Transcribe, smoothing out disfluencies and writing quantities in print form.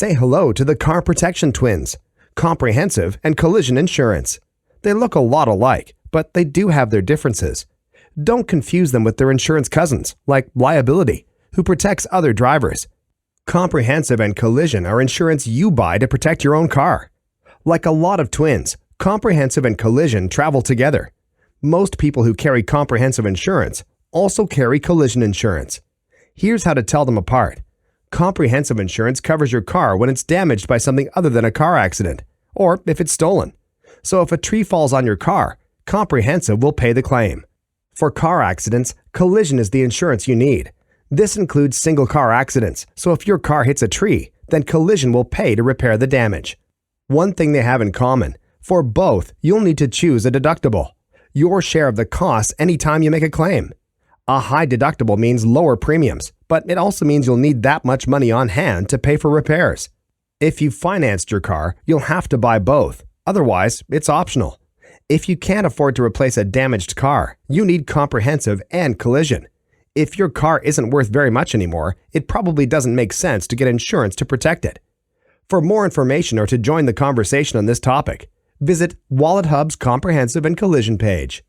Say hello to the Car Protection Twins, comprehensive and collision insurance. They look a lot alike, but they do have their differences. Don't confuse them with their insurance cousins, like liability, who protects other drivers. Comprehensive and collision are insurance you buy to protect your own car. Like a lot of twins, comprehensive and collision travel together. Most people who carry comprehensive insurance also carry collision insurance. Here's how to tell them apart. Comprehensive insurance covers your car when it's damaged by something other than a car accident, or if it's stolen. So if a tree falls on your car, comprehensive will pay the claim. For car accidents, collision is the insurance you need. This includes single car accidents, so if your car hits a tree, then collision will pay to repair the damage. One thing they have in common, for both, you'll need to choose a deductible, your share of the costs anytime you make a claim. A high deductible means lower premiums, but it also means you'll need that much money on hand to pay for repairs. If you financed your car, you'll have to buy both. Otherwise, it's optional. If you can't afford to replace a damaged car, you need comprehensive and collision. If your car isn't worth very much anymore, it probably doesn't make sense to get insurance to protect it. For more information or to join the conversation on this topic, visit WalletHub's Comprehensive and Collision page.